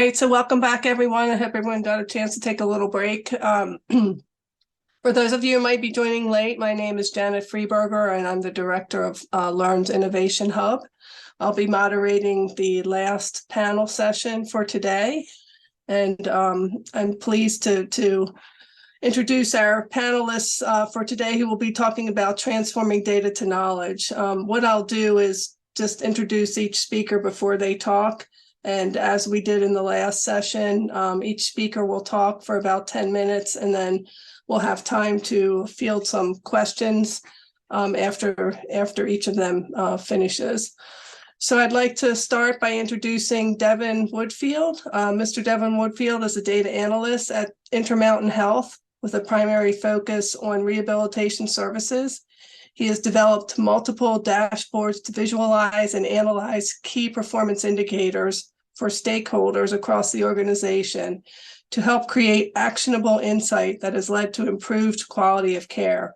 Great, so welcome back, everyone. I hope everyone got a chance to take a little break. For those of you who might be joining late, my name is Janet Freeberger, and I'm the director of LEARN's Innovation Hub. I'll be moderating the last panel session for today, and I'm pleased to introduce our panelists for today who will be talking about transforming data to knowledge. What I'll do is just introduce each speaker before they talk. And as we did in the last session, each speaker will talk for about 10 minutes, and then we'll have time to field some questions after each of them finishes. So I'd like to start by introducing Devin Woodfield. Mr. Devin Woodfield is a data analyst at Intermountain Health with a primary focus on rehabilitation services. He has developed multiple dashboards to visualize and analyze key performance indicators for stakeholders across the organization to help create actionable insight that has led to improved quality of care.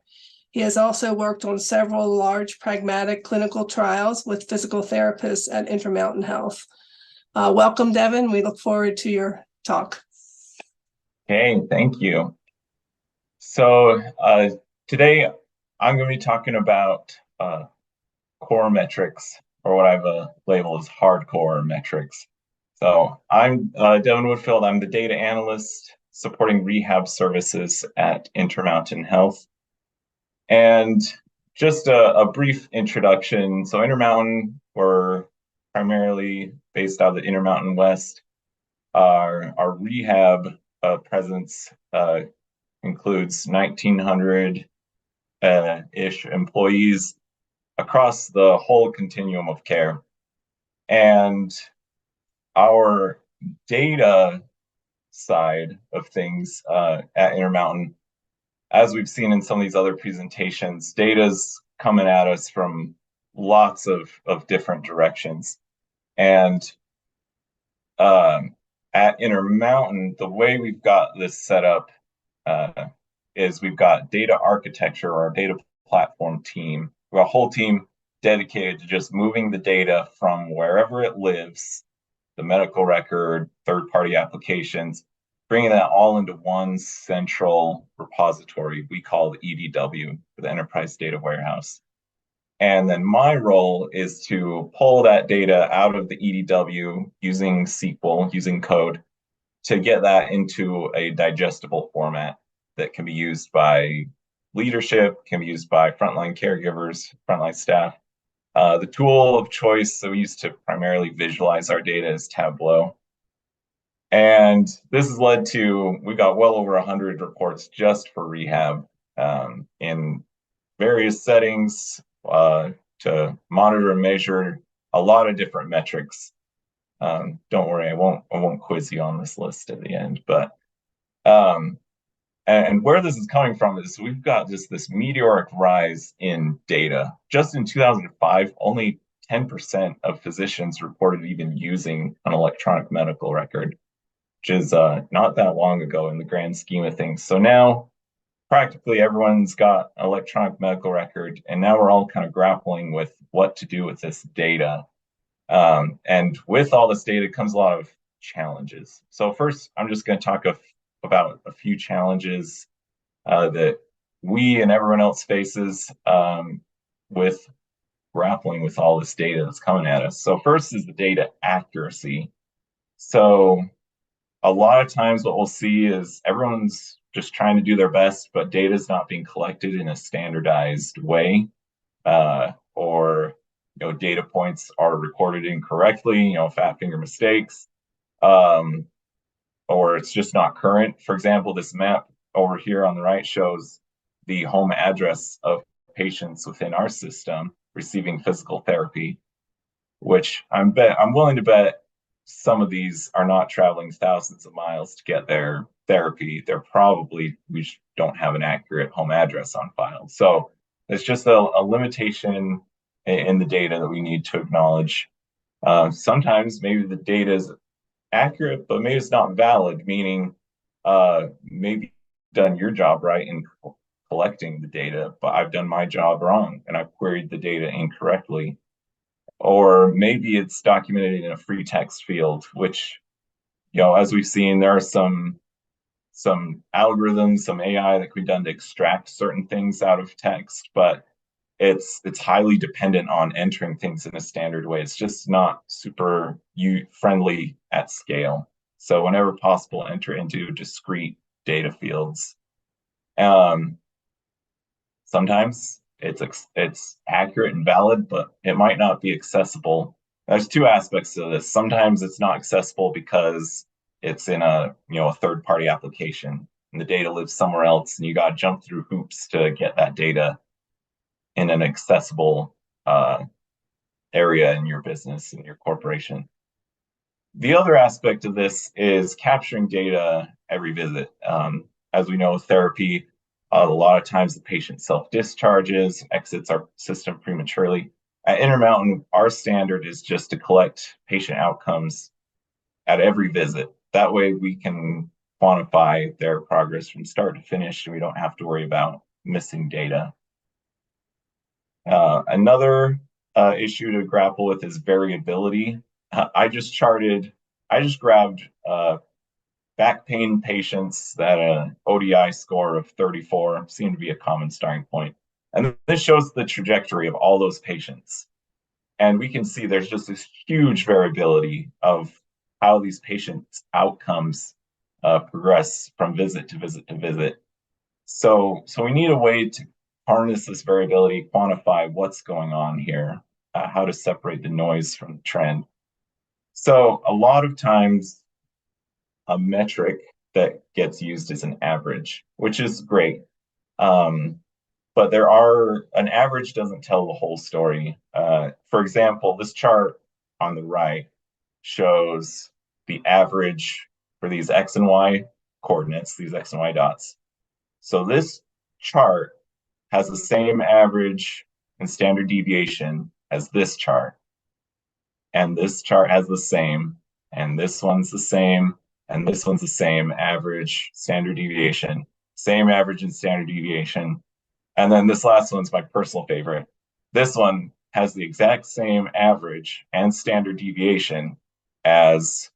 He has also worked on several large pragmatic clinical trials with physical therapists at Intermountain Health. Welcome, Devin. We look forward to your talk. Hey, thank you. So today I'm going to be talking about core metrics, or what I've labeled as hardcore metrics. So I'm Devin Woodfield. I'm the data analyst supporting rehab services at Intermountain Health. And just a brief introduction. So Intermountain, we're primarily based out of the Intermountain West. Our rehab presence includes 1,900 ish employees across the whole continuum of care. And our data side of things at Intermountain, as we've seen in some of these other presentations, data's coming at us from lots of different directions. And at Intermountain, the way we've got this set up is we've got data architecture, or our data platform team. We've got a whole team dedicated to just moving the data from wherever it lives, the medical record, third-party applications, bringing that all into one central repository we call the EDW, the Enterprise Data Warehouse. And then my role is to pull that data out of the EDW using SQL, using code, to get that into a digestible format that can be used by leadership, can be used by frontline caregivers, frontline staff. The tool of choice that we use to primarily visualize our data is Tableau. And this has led to, we've got well over 100 reports just for rehab in various settings to monitor and measure a lot of different metrics. Don't worry, I won't quiz you on this list at the end, but and where this is coming from is we've got just this meteoric rise in data. Just in 2005, only 10% of physicians reported even using an electronic medical record, which is not that long ago in the grand scheme of things. So now practically everyone's got an electronic medical record, and now we're all kind of grappling with what to do with this data. And with all this data comes a lot of challenges. So first, I'm just going to talk about a few challenges that we and everyone else faces with grappling with all this data that's coming at us. So first is the data accuracy. So a lot of times what we'll see is everyone's just trying to do their best, but data is not being collected in a standardized way, or data points are recorded incorrectly, fat finger mistakes, or it's just not current. For example, this map over here on the right shows the home address of patients within our system receiving physical therapy, which I'm willing to bet some of these are not traveling thousands of miles to get their therapy. We just don't have an accurate home address on file. So it's just a limitation in the data that we need to acknowledge. Sometimes maybe the data is accurate, but maybe it's not valid, meaning maybe you've done your job right in collecting the data, but I've done my job wrong and I've queried the data incorrectly. Or maybe it's documented in a free text field, which as we've seen, there are some algorithms, some AI that can be done to extract certain things out of text, but it's highly dependent on entering things in a standard way. It's just not super friendly at scale. So whenever possible, enter into discrete data fields. Um, Sometimes it's accurate and valid, but it might not be accessible. There's two aspects to this. Sometimes it's not accessible because it's in a third party application and the data lives somewhere else and you got to jump through hoops to get that data in an accessible area in your business, in your corporation. The other aspect of this is capturing data every visit. As we know, therapy, a lot of times the patient self-discharges, exits our system prematurely. At Intermountain, our standard is just to collect patient outcomes at every visit. That way we can quantify their progress from start to finish, and we don't have to worry about missing data. Another issue to grapple with is variability. I just grabbed back pain patients that an ODI score of 34 seemed to be a common starting point. And this shows the trajectory of all those patients. And we can see there's just this huge variability of how these patients' outcomes progress from visit to visit to visit. So we need a way to harness this variability, quantify what's going on here, how to separate the noise from the trend. So a lot of times a metric that gets used is an average, which is great. But an average doesn't tell the whole story. For example, this chart on the right shows the average for these X and Y coordinates, these X and Y dots. So this chart has the same average and standard deviation as this chart. And this chart has the same, and this one's the same, and this one's the same average, standard deviation, same average and standard deviation. And then this last one's my personal favorite. This one has the exact same average and standard deviation as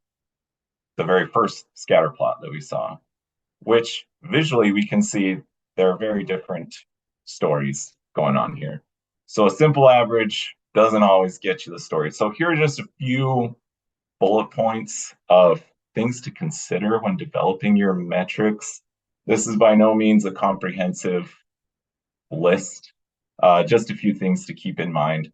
the very first scatter plot that we saw, which visually we can see there are very different stories going on here. So a simple average doesn't always get you the story. So here are just a few bullet points of things to consider when developing your metrics. This is by no means a comprehensive list, just a few things to keep in mind.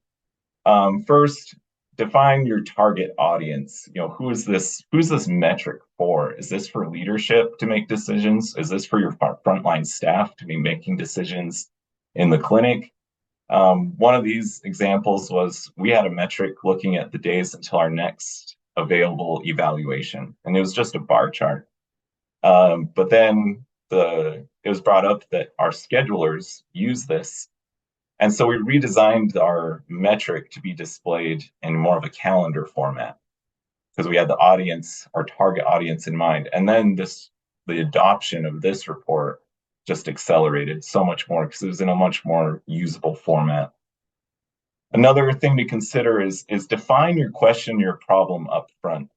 First, define your target audience. Who's this metric for? Is this for leadership to make decisions? Is this for your frontline staff to be making decisions in the clinic? One of these examples was we had a metric looking at the days until our next available evaluation, and it was just a bar chart. But then it was brought up that our schedulers use this. And so we redesigned our metric to be displayed in more of a calendar format because we had the audience, our target audience in mind. And then the adoption of this report just accelerated so much more because it was in a much more usable format. Another thing to consider is define your question, your problem up front,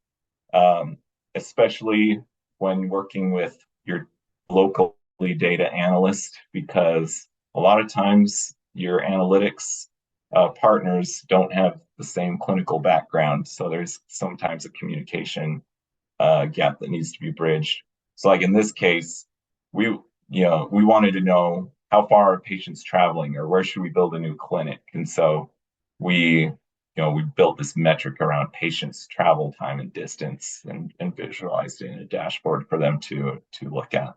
especially when working with your locally data analyst, because a lot of times your analytics partners don't have the same clinical background. So there's sometimes a communication gap that needs to be bridged. So like in this case, we wanted to know how far are patients traveling or where should we build a new clinic. And so we built this metric around patients' travel time and distance and visualized it in a dashboard for them to look at.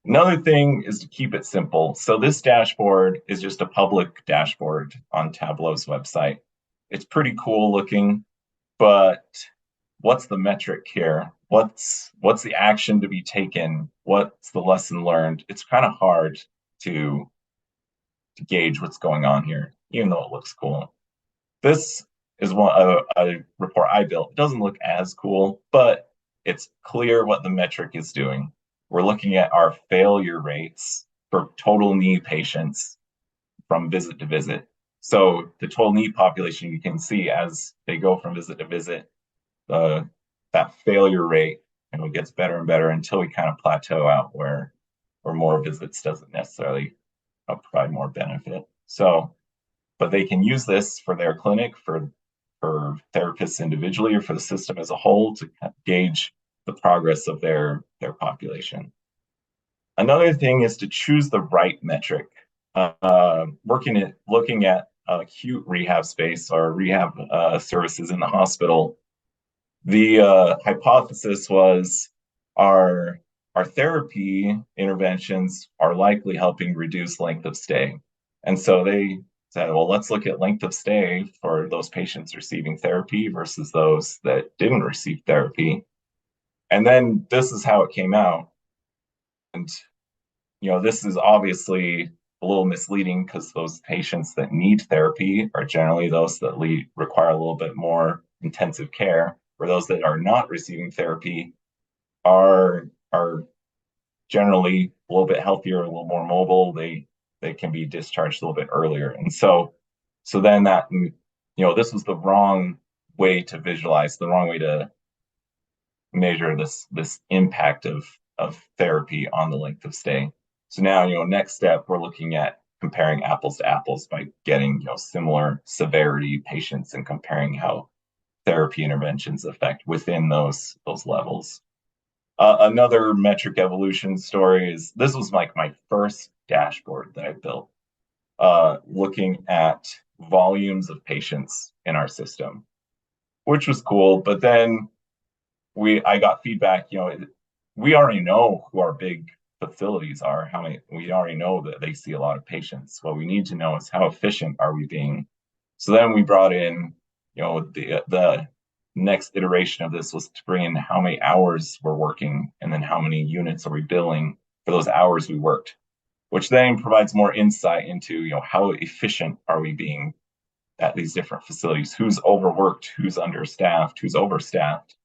Another thing is to keep it simple. So this dashboard is just a public dashboard on Tableau's website. It's pretty cool looking, but what's the metric here? What's the action to be taken? What's the lesson learned? It's kind of hard to gauge what's going on here, even though it looks cool. This is a report I built. It doesn't look as cool, but it's clear what the metric is doing. We're looking at our failure rates for total knee patients from visit to visit. So the total knee population, you can see as they go from visit to visit, the that failure rate, it gets better and better until we kind of plateau out where more visits doesn't necessarily provide more benefit. So, but they can use this for their clinic, for therapists individually, or for the system as a whole to gauge the progress of their population. Another thing is to choose the right metric. Looking at acute rehab space or rehab services in the hospital, the hypothesis was our therapy interventions are likely helping reduce length of stay. And so they said, well, let's look at length of stay for those patients receiving therapy versus those that didn't receive therapy. And then this is how it came out. And, this is obviously a little misleading because those patients that need therapy are generally those that require a little bit more intensive care, where those that are not receiving therapy are generally a little bit healthier, a little more mobile. They can be discharged a little bit earlier. And so then that, this was the wrong way to visualize, the wrong way to measure this impact of therapy on the length of stay. So now, next step, we're looking at comparing apples to apples by getting, similar severity patients and comparing how therapy interventions affect within those levels. Another metric evolution story is, this was like my first dashboard that I built, looking at volumes of patients in our system, which was cool. But then I got feedback, we already know who our big facilities are, we already know that they see a lot of patients. What we need to know is how efficient are we being? So then we brought in, the next iteration of this was to bring in how many hours we're working, and then how many units are we billing for those hours we worked, which then provides more insight into, how efficient are we being at these different facilities, who's overworked, who's understaffed, who's overstaffed,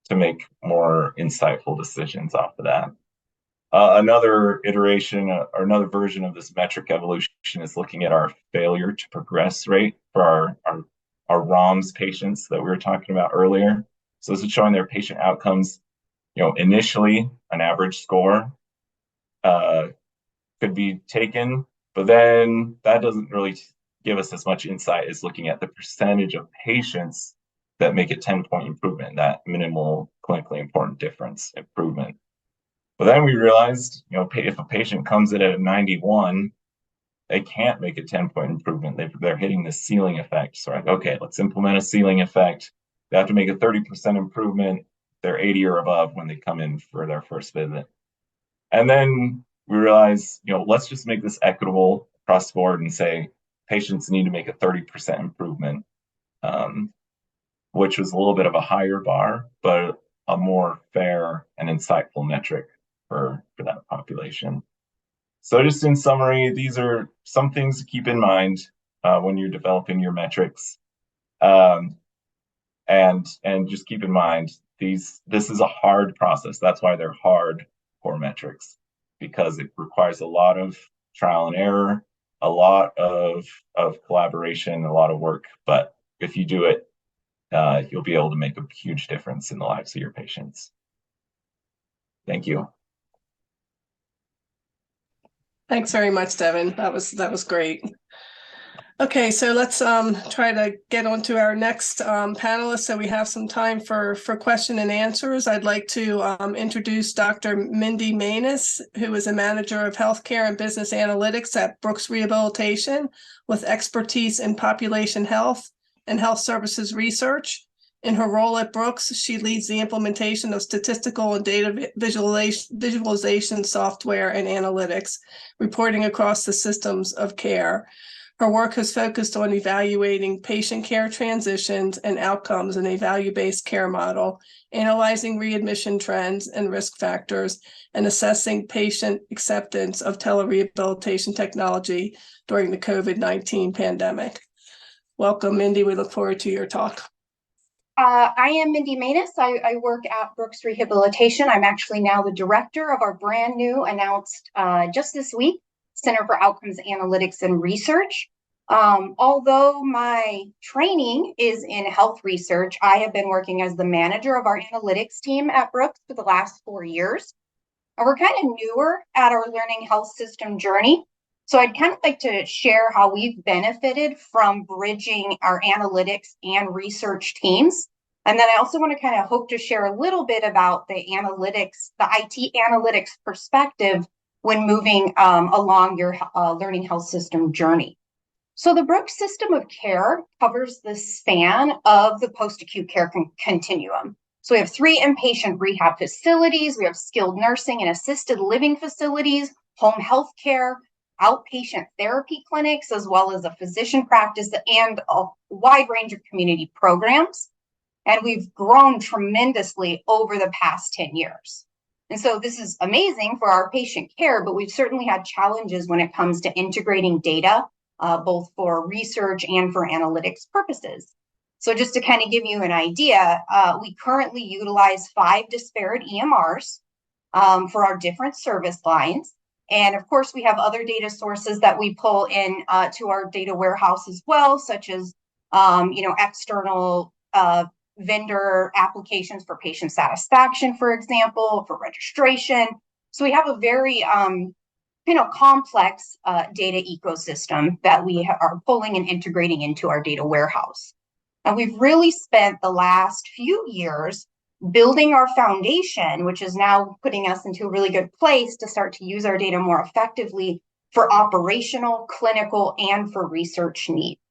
to make more insightful decisions off of that. Another iteration or another version of this metric evolution is looking at our failure to progress rate for our ROMS patients that we were talking about earlier. So this is showing their patient outcomes. Initially, an average score could be taken, but then that doesn't really give us as much insight as looking at the percentage of patients that make a 10-point improvement, that minimal clinically important difference improvement. But then we realized, if a patient comes in at a 91, they can't make a 10-point improvement. They're hitting the ceiling effect. So okay, let's implement a ceiling effect. They have to make a 30% improvement. They're 80 or above when they come in for their first visit. And then we realize, let's just make this equitable across the board and say patients need to make a 30% improvement, which was a little bit of a higher bar, but a more fair and insightful metric for that population. So just in summary, these are some things to keep in mind when you're developing your metrics. And just keep in mind, this is a hard process. That's why they're hard core metrics, because it requires a lot of trial and error, a lot of collaboration, a lot of work. But if you do it, you'll be able to make a huge difference in the lives of your patients. Thank you. Thanks very much, Devin. That was great. Okay, so let's try to get on to our next panelist, so we have some time for question and answers. I'd like to introduce Dr. Mindy Manus, who is a manager of healthcare and business analytics at Brooks Rehabilitation, with expertise in population health and health services research. In her role at Brooks, she leads the implementation of statistical and data visualization software and analytics, reporting across the systems of care. Her work has focused on evaluating patient care transitions and outcomes in a value-based care model, analyzing readmission trends and risk factors, and assessing patient acceptance of telerehabilitation technology during the COVID-19 pandemic. Welcome, Mindy. We look forward to your talk. I am Mindy Manus. I work at Brooks Rehabilitation. I'm actually now the director of our brand new, announced just this week, Center for Outcomes Analytics and Research. Although my training is in health research, I have been working as the manager of our analytics team at Brooks for the last 4 years. And we're kind of newer at our learning health system journey. So I'd kind of like to share how we've benefited from bridging our analytics and research teams. And then I also want to kind of hope to share a little bit about the analytics, the IT analytics perspective when moving along your learning health system journey. So the Brooks system of care covers the span of the post-acute care continuum. So we have 3 inpatient rehab facilities, we have skilled nursing and assisted living facilities, home health care, outpatient therapy clinics, as well as a physician practice and a wide range of community programs. And we've grown tremendously over the past 10 years. And so this is amazing for our patient care, but we've certainly had challenges when it comes to integrating data, both for research and for analytics purposes. So just to kind of give you an idea, we currently utilize 5 disparate EMRs for our different service lines. And of course, we have other data sources that we pull in to our data warehouse as well, such as external vendor applications for patient satisfaction, for example, for registration. So we have a very complex data ecosystem that we are pulling and integrating into our data warehouse. And we've really spent the last few years building our foundation, which is now putting us into a really good place to start to use our data more effectively for operational, clinical, and for research needs.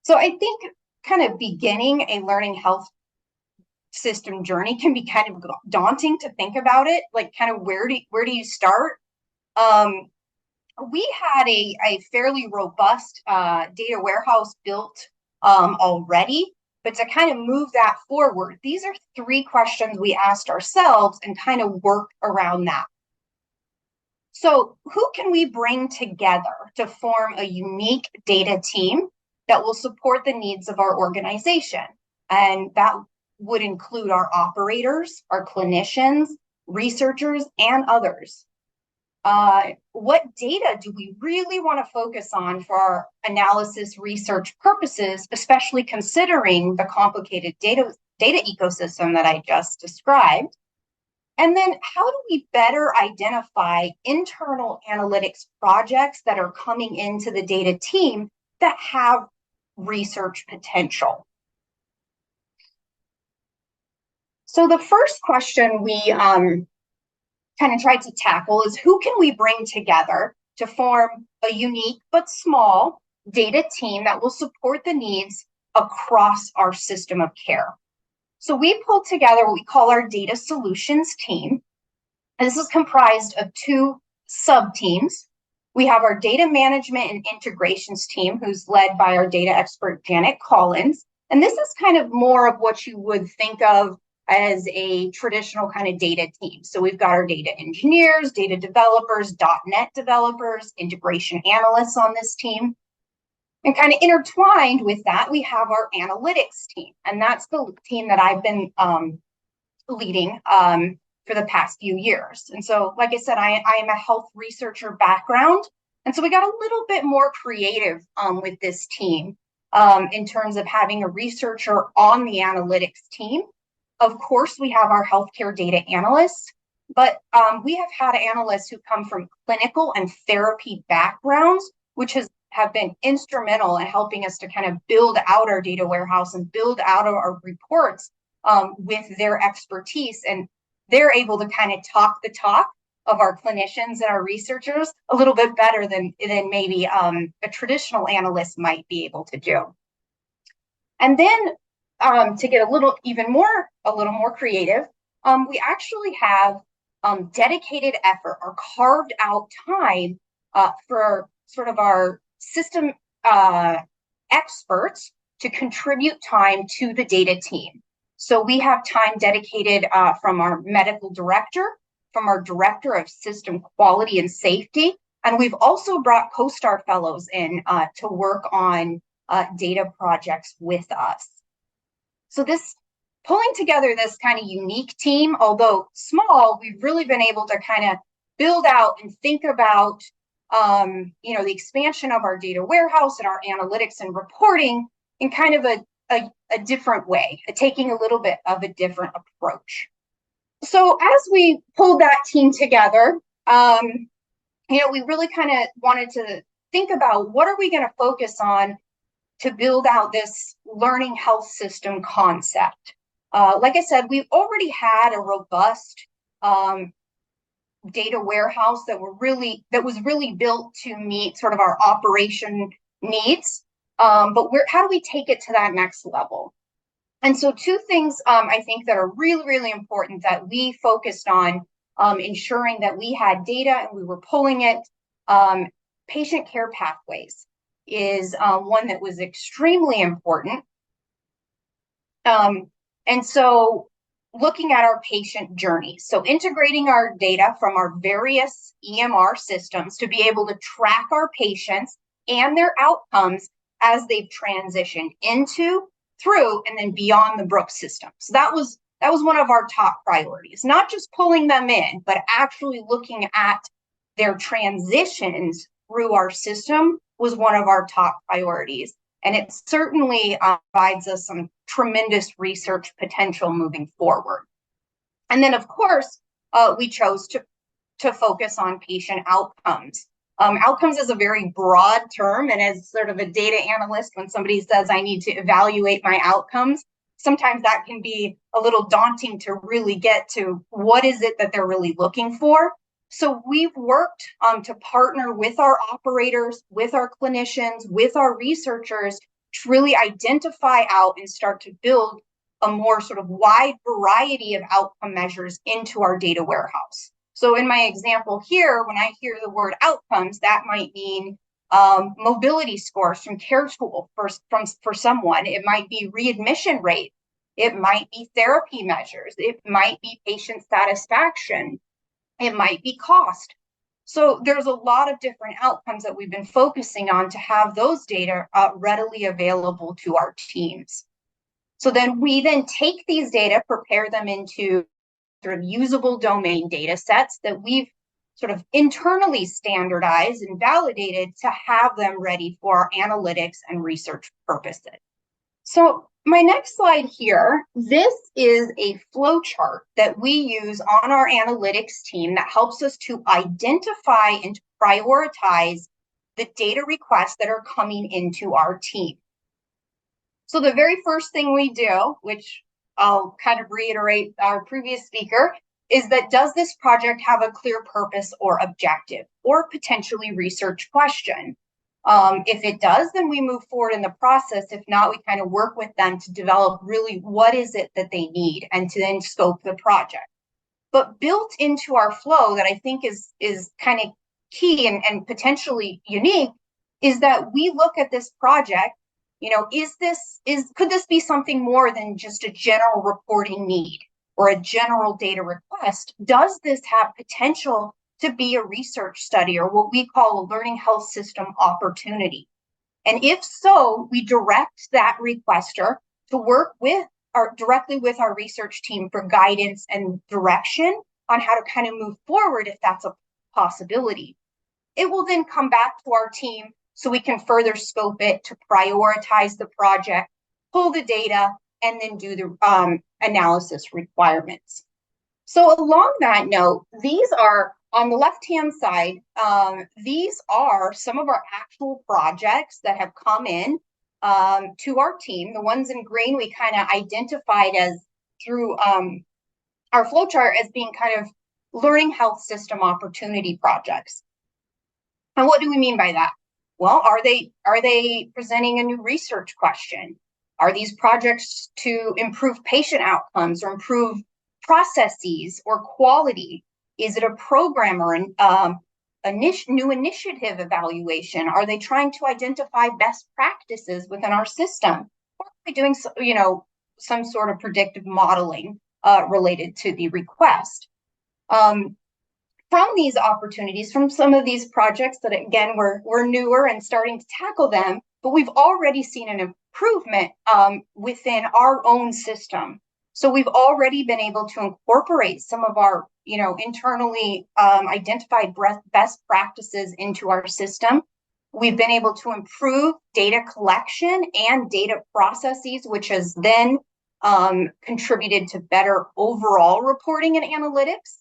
So I think kind of beginning a learning health system journey can be kind of daunting to think about it, like kind of where do you start? We had a fairly robust data warehouse built already, but to kind of move that forward, these are 3 questions we asked ourselves and kind of worked around that. So who can we bring together to form a unique data team that will support the needs of our organization? And that would include our operators, our clinicians, researchers, and others. What data do we really want to focus on for our analysis research purposes, especially considering the complicated data ecosystem that I just described? And then how do we better identify internal analytics projects that are coming into the data team that have research potential? So the first question we kind of tried to tackle is who can we bring together to form a unique but small data team that will support the needs across our system of care? So we pulled together what we call our data solutions team. And this is comprised of 2 sub-teams. We have our data management and integrations team, who's led by our data expert, Janet Collins. And this is kind of more of what you would think of as a traditional kind of data team. So we've got our data engineers, data developers, .NET developers, integration analysts on this team. And kind of intertwined with that, we have our analytics team. And that's the team that I've been leading for the past few years. And so, like I said, I am a health researcher background. And so we got a little bit more creative with this team in terms of having a researcher on the analytics team. Of course, we have our healthcare data analysts, but we have had analysts who come from clinical and therapy backgrounds, which have been instrumental in helping us to kind of build out our data warehouse and build out our reports with their expertise. And they're able to kind of talk the talk of our clinicians and our researchers a little bit better than maybe a traditional analyst might be able to do. And then to get a little more creative, we actually have dedicated effort or carved out time for sort of our system experts to contribute time to the data team. So we have time dedicated from our medical director, from our director of system quality and safety, and we've also brought CoStar fellows in to work on data projects with us. So pulling together this kind of unique team, although small, we've really been able to kind of build out and think about the expansion of our data warehouse and our analytics and reporting in kind of a different way, taking a little bit of a different approach. So as we pulled that team together, we really kind of wanted to think about what are we going to focus on to build out this learning health system concept. Like I said, we've already had a robust data warehouse that was really built to meet sort of our operation needs. But how do we take it to that next level? And so two things I think that are really, really important that we focused on ensuring that we had data and we were pulling it. Patient care pathways is one that was extremely important. And so looking at our patient journey, so integrating our data from our various EMR systems to be able to track our patients and their outcomes as they've transitioned into, through, and then beyond the Brooks system. So that was one of our top priorities, not just pulling them in, but actually looking at their transitions through our system was one of our top priorities. And it certainly provides us some tremendous research potential moving forward. And then, of course, we chose to focus on patient outcomes. Outcomes is a very broad term, and as sort of a data analyst, when somebody says I need to evaluate my outcomes, sometimes that can be a little daunting to really get to what is it that they're really looking for. So we've worked to partner with our operators, with our clinicians, with our researchers to really identify out and start to build a more sort of wide variety of outcome measures into our data warehouse. So in my example here, when I hear the word outcomes, that might mean mobility scores from CareTool for someone. It might be readmission rate. It might be therapy measures. It might be patient satisfaction. It might be cost. So there's a lot of different outcomes that we've been focusing on to have those data readily available to our teams. So then we take these data, prepare them into sort of usable domain data sets that we've sort of internally standardized and validated to have them ready for our analytics and research purposes. So my next slide here, this is a flow chart that we use on our analytics team that helps us to identify and prioritize the data requests that are coming into our team. So the very first thing we do, which I'll kind of reiterate our previous speaker, is that does this project have a clear purpose or objective or potentially research question? If it does, then we move forward in the process. If not, we kind of work with them to develop really what is it that they need and to then scope the project. But built into our flow that I think is kind of key and potentially unique is that we look at this project, could this be something more than just a general reporting need or a general data request? Does this have potential to be a research study or what we call a learning health system opportunity? And if so, we direct that requester to work directly with our research team for guidance and direction on how to kind of move forward if that's a possibility. It will then come back to our team so we can further scope it to prioritize the project, pull the data, and then do the analysis requirements. So along that note, these are on the left-hand side, these are some of our actual projects that have come in to our team. The ones in green we kind of identified as through our flowchart as being kind of learning health system opportunity projects. And what do we mean by that? Well, are they presenting a new research question? Are these projects to improve patient outcomes or improve processes or quality? Is it a program or a new initiative evaluation? Are they trying to identify best practices within our system? Or are they doing some sort of predictive modeling related to the request? From these opportunities, from some of these projects that, again, we're newer and starting to tackle them, but we've already seen an improvement within our own system. So we've already been able to incorporate some of our, internally identified best practices into our system. We've been able to improve data collection and data processes, which has then contributed to better overall reporting and analytics.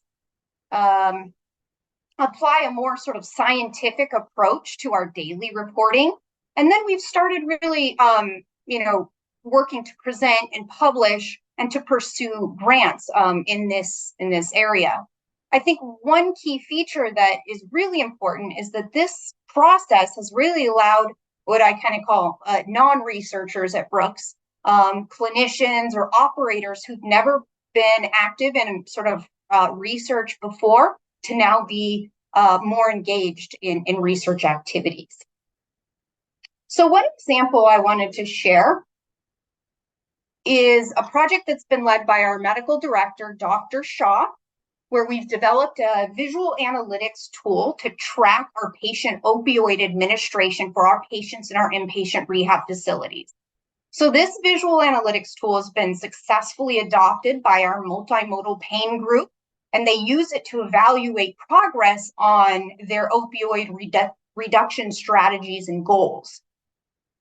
Apply a more sort of scientific approach to our daily reporting. And then we've started really, working to present and publish and to pursue grants in this area. I think one key feature that is really important is that this process has really allowed what I kind of call non-researchers at Brooks, clinicians or operators who've never been active in sort of research before to now be more engaged in research activities. So one example I wanted to share is a project that's been led by our medical director, Dr. Shaw, where we've developed a visual analytics tool to track our patient opioid administration for our patients in our inpatient rehab facilities. So this visual analytics tool has been successfully adopted by our multimodal pain group, and they use it to evaluate progress on their opioid reduction strategies and goals.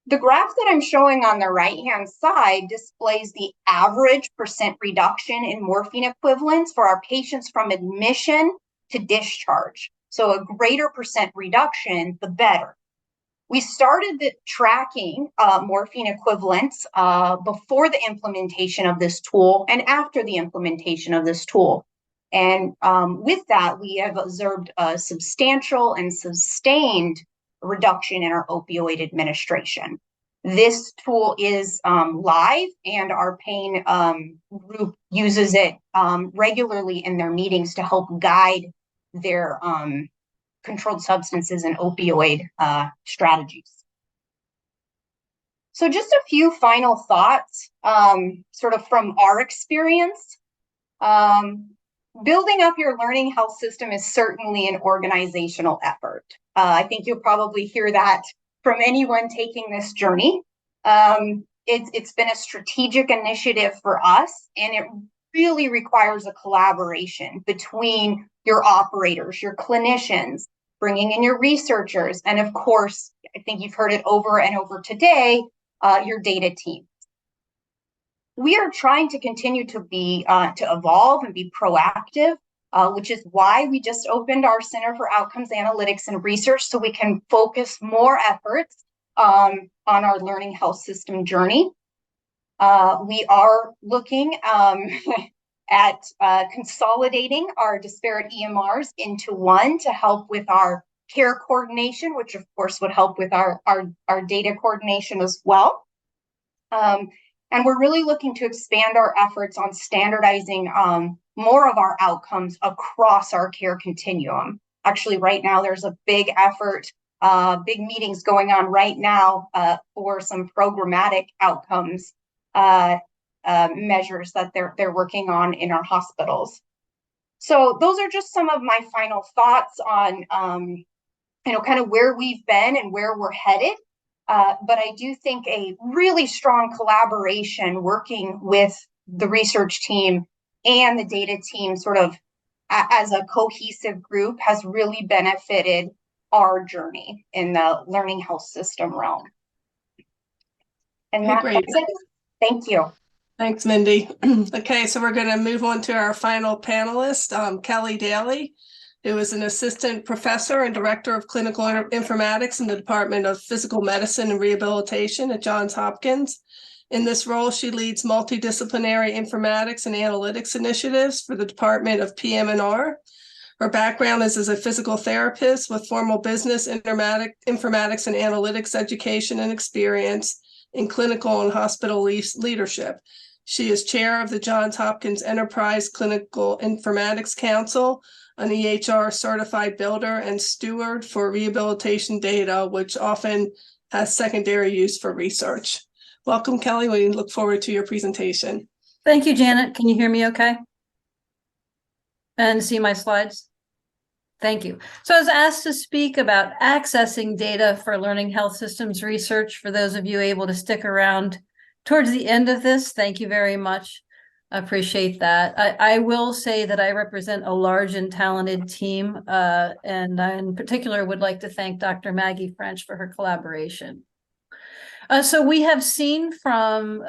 The graph that I'm showing on the right-hand side displays the average percent reduction in morphine equivalents for our patients from admission to discharge. So a greater percent reduction, the better. We started the tracking morphine equivalents before the implementation of this tool and after the implementation of this tool. And with that, we have observed a substantial and sustained reduction in our opioid administration. This tool is live, and our pain group uses it regularly in their meetings to help guide their controlled substances and opioid strategies. So just a few final thoughts, sort of from our experience. Building up your learning health system is certainly an organizational effort. I think you'll probably hear that from anyone taking this journey. It's been a strategic initiative for us, and it really requires a collaboration between your operators, your clinicians, bringing in your researchers, and of course, I think you've heard it over and over today, your data team. We are trying to continue to evolve and be proactive, which is why we just opened our Center for Outcomes Analytics and Research, so we can focus more efforts on our learning health system journey. We are looking at consolidating our disparate EMRs into one to help with our care coordination, which of course would help with our data coordination as well. And we're really looking to expand our efforts on standardizing more of our outcomes across our care continuum. Actually, right now, there's a big effort, big meetings going on right now for some programmatic outcomes measures that they're working on in our hospitals. So those are just some of my final thoughts on, kind of where we've been and where we're headed. But I do think a really strong collaboration working with the research team and the data team sort of as a cohesive group has really benefited our journey in the learning health system realm. And that's it. Thank you. Thanks, Mindy. Okay, so we're going to move on to our final panelist, Kelly Daly, who is an assistant professor and director of clinical informatics in the Department of Physical Medicine and Rehabilitation at Johns Hopkins. In this role, she leads multidisciplinary informatics and analytics initiatives for the Department of PM&R. Her background is as a physical therapist with formal business, informatics, and analytics education and experience in clinical and hospital leadership. She is chair of the Johns Hopkins Enterprise Clinical Informatics Council, an EHR certified builder and steward for rehabilitation data, which often has secondary use for research. Welcome, Kelly. We look forward to your presentation. Thank you, Janet. Can you hear me okay? And see my slides? Thank you. So I was asked to speak about accessing data for learning health systems research. For those of you able to stick around towards the end of this, thank you very much. Appreciate that. I will say that I represent a large and talented team, and I in particular would like to thank Dr. Maggie French for her collaboration. So we have seen from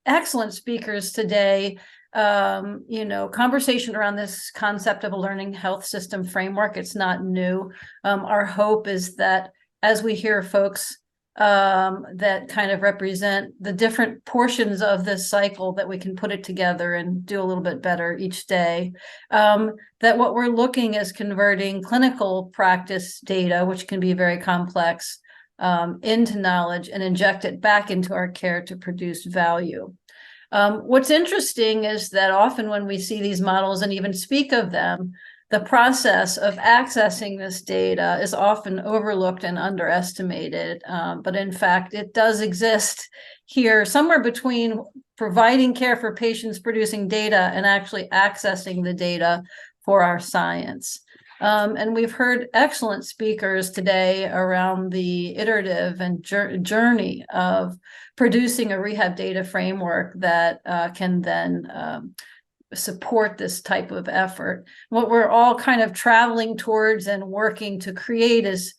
excellent speakers today, conversation around this concept of a learning health system framework. It's not new. Our hope is that as we hear folks that kind of represent the different portions of this cycle, that we can put it together and do a little bit better each day. That what we're looking is converting clinical practice data, which can be very complex, into knowledge and inject it back into our care to produce value. What's interesting is that often when we see these models and even speak of them, the process of accessing this data is often overlooked and underestimated. But in fact, it does exist here somewhere between providing care for patients, producing data, and actually accessing the data for our science. And we've heard excellent speakers today around the iterative and journey of producing a rehab data framework that can then support this type of effort. What we're all kind of traveling towards and working to create is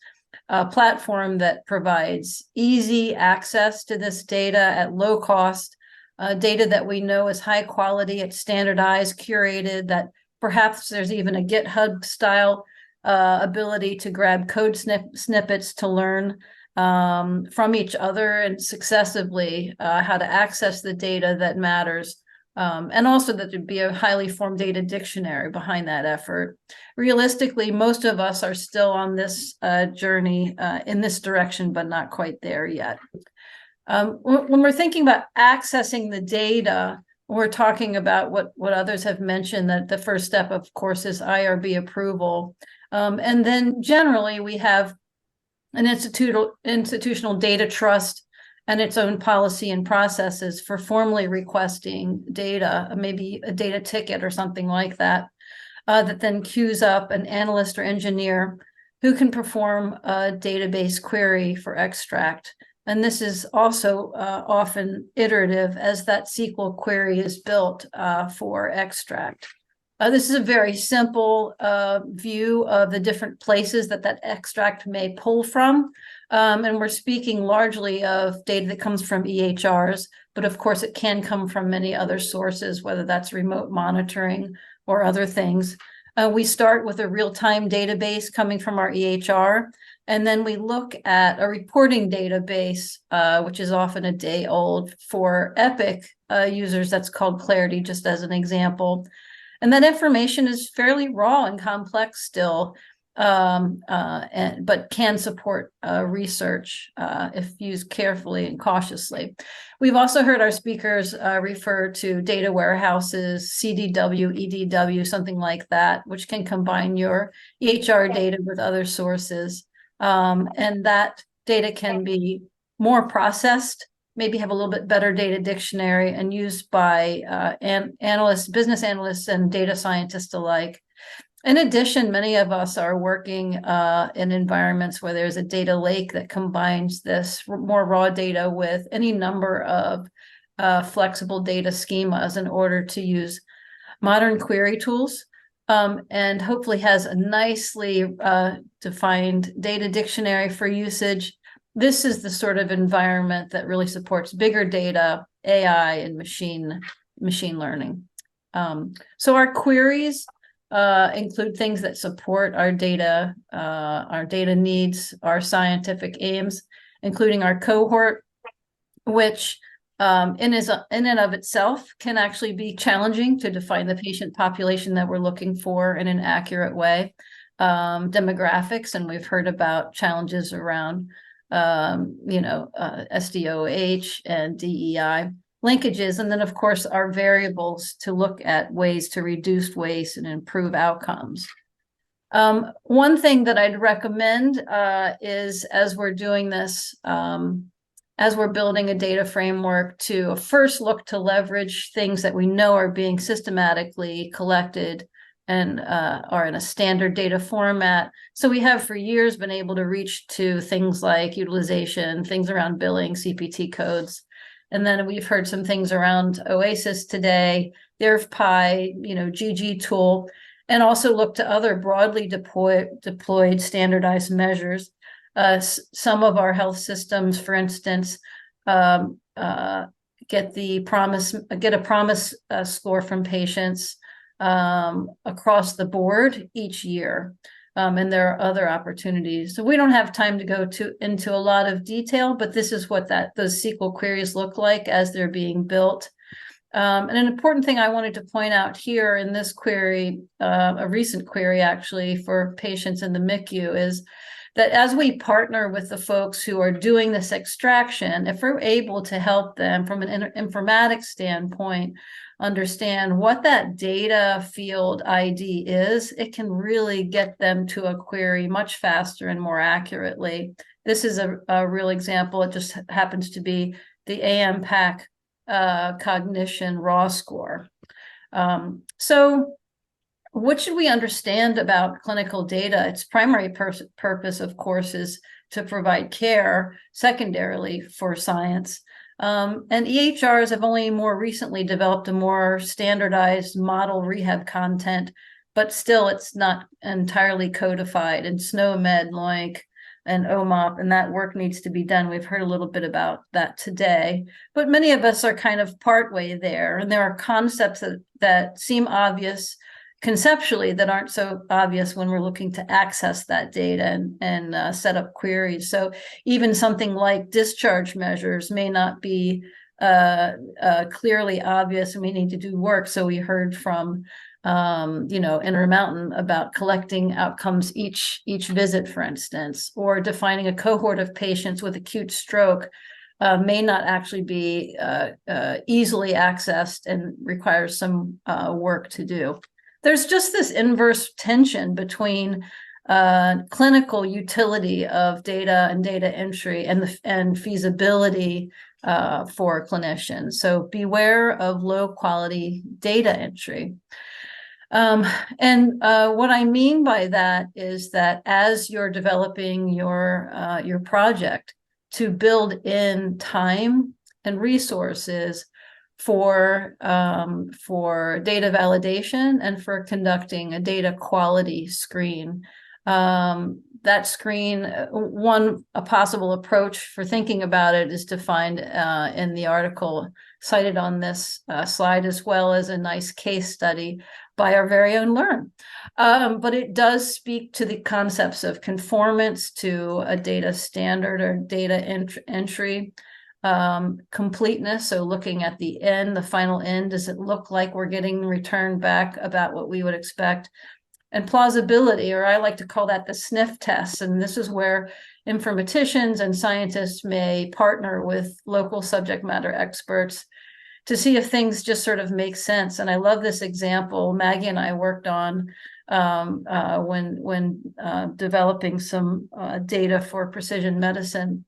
a platform that provides easy access to this data at low cost, data that we know is high quality, it's standardized, curated, that perhaps there's even a GitHub style ability to grab code snippets to learn from each other and successively how to access the data that matters. And also that there'd be a highly formed data dictionary behind that effort. Realistically, most of us are still on this journey in this direction, but not quite there yet. When we're thinking about accessing the data, we're talking about what others have mentioned, that the first step, of course, is IRB approval. And then generally we have an institutional data trust and its own policy and processes for formally requesting data, maybe a data ticket or something like that, that then queues up an analyst or engineer who can perform a database query for extract. And this is also often iterative as that SQL query is built for extract. This is a very simple view of the different places that extract may pull from. And we're speaking largely of data that comes from EHRs, but of course it can come from many other sources, whether that's remote monitoring or other things. We start with a real-time database coming from our EHR, and then we look at a reporting database, which is often a day old. For Epic users, that's called Clarity, just as an example. And that information is fairly raw and complex still, but can support research if used carefully and cautiously. We've also heard our speakers refer to data warehouses, CDW, EDW, something like that, which can combine your EHR data with other sources. And that data can be more processed, maybe have a little bit better data dictionary, and used by analysts, business analysts, and data scientists alike. In addition, many of us are working in environments where there's a data lake that combines this more raw data with any number of flexible data schemas in order to use modern query tools, and hopefully has a nicely defined data dictionary for usage. This is the sort of environment that really supports bigger data, AI, and machine learning. So our queries include things that support our data needs, our scientific aims, including our cohort, which in and of itself can actually be challenging to define the patient population that we're looking for in an accurate way. Demographics, and we've heard about challenges around SDOH and DEI linkages, and then of course our variables to look at ways to reduce waste and improve outcomes. One thing that I'd recommend is, as we're doing this, as we're building a data framework, to first look to leverage things that we know are being systematically collected and are in a standard data format. So we have for years been able to reach to things like utilization, things around billing, CPT codes. And then we've heard some things around OASIS today, IRF-PI, GG tool, and also look to other broadly deployed standardized measures. Some of our health systems, for instance, get a promise score from patients across the board each year. And there are other opportunities. So we don't have time to go into a lot of detail, but this is what those SQL queries look like as they're being built. And an important thing I wanted to point out here in this query, a recent query actually for patients in the MICU, is that as we partner with the folks who are doing this extraction, if we're able to help them from an informatics standpoint understand what that data field ID is, it can really get them to a query much faster and more accurately. This is a real example. It just happens to be the AMPAC cognition raw score. So what should we understand about clinical data? Its primary purpose, of course, is to provide care, secondarily for science. And EHRs have only more recently developed a more standardized model rehab content, but still it's not entirely codified in SNOMED, LOINC, and OMOP, and that work needs to be done. We've heard a little bit about that today, but many of us are kind of partway there, and there are concepts that seem obvious conceptually that aren't so obvious when we're looking to access that data and set up queries. So even something like discharge measures may not be clearly obvious, and we need to do work. So we heard from Intermountain about collecting outcomes each visit, for instance, or defining a cohort of patients with acute stroke may not actually be easily accessed and requires some work to do. There's just this inverse tension between clinical utility of data and data entry and feasibility for clinicians. So beware of low quality data entry. And what I mean by that is that as you're developing your project, to build in time and resources for data validation and for conducting a data quality screen. That screen, a possible approach for thinking about it is to find in the article cited on this slide, as well as a nice case study by our very own Learn. But it does speak to the concepts of conformance to a data standard or data entry, completeness. So looking at the end, the final end, does it look like we're getting returned back about what we would expect? And plausibility, or I like to call that the sniff test. And this is where informaticians and scientists may partner with local subject matter experts to see if things just sort of make sense. And I love this example Maggie and I worked on when developing some data for precision medicine.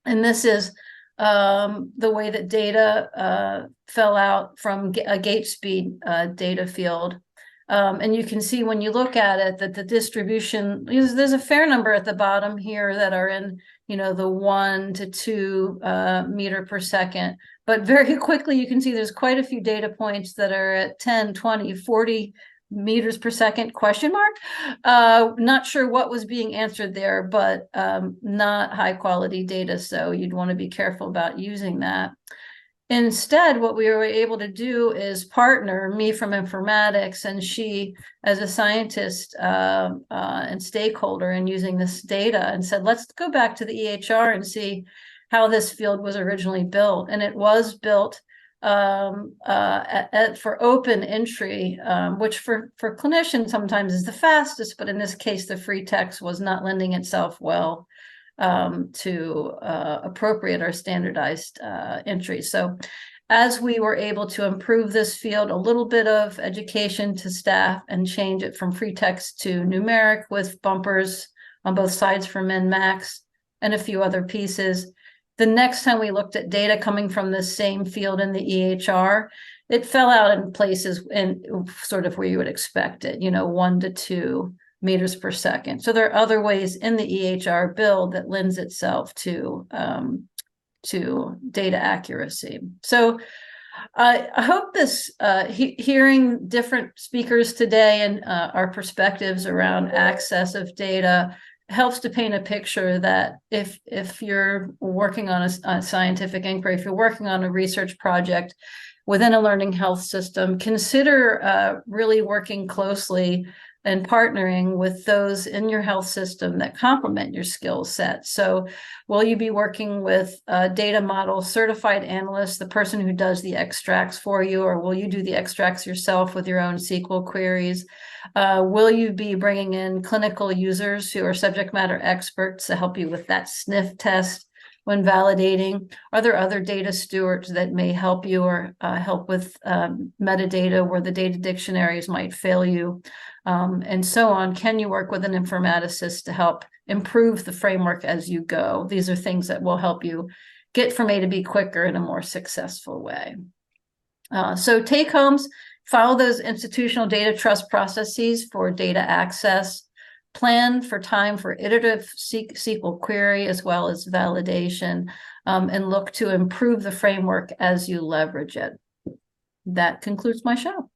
And this is the way that data fell out from a gate speed data field. And you can see when you look at it that the distribution, there's a fair number at the bottom here that are in, the 1 to 2 meter per second. But very quickly, you can see there's quite a few data points that are at 10, 20, 40 meters per second, question mark. Not sure what was being answered there, but not high quality data. So you'd want to be careful about using that. Instead, what we were able to do is partner, me from informatics and she as a scientist and stakeholder in using this data, and said, let's go back to the EHR and see how this field was originally built. And it was built for open entry, which for clinicians sometimes is the fastest, but in this case, the free text was not lending itself well to appropriate or standardized entry. So as we were able to improve this field, a little bit of education to staff and change it from free text to numeric with bumpers on both sides for min max and a few other pieces. The next time we looked at data coming from the same field in the EHR, it fell out in places in sort of where you would expect it, 1 to 2 meters per second. So there are other ways in the EHR build that lends itself to data accuracy. So I hope this hearing different speakers today and our perspectives around access of data helps to paint a picture that if you're working on a scientific inquiry, if you're working on a research project within a learning health system, consider really working closely and partnering with those in your health system that complement your skill set. So will you be working with a data model certified analyst, the person who does the extracts for you, or will you do the extracts yourself with your own SQL queries? Will you be bringing in clinical users who are subject matter experts to help you with that sniff test when validating? Are there other data stewards that may help you or help with metadata where the data dictionaries might fail you? And so on. Can you work with an informaticist to help improve the framework as you go? These are things that will help you get from A to B quicker in a more successful way. So take homes, follow those institutional data trust processes for data access, plan for time for iterative SQL query as well as validation, and look to improve the framework as you leverage it. That concludes my show.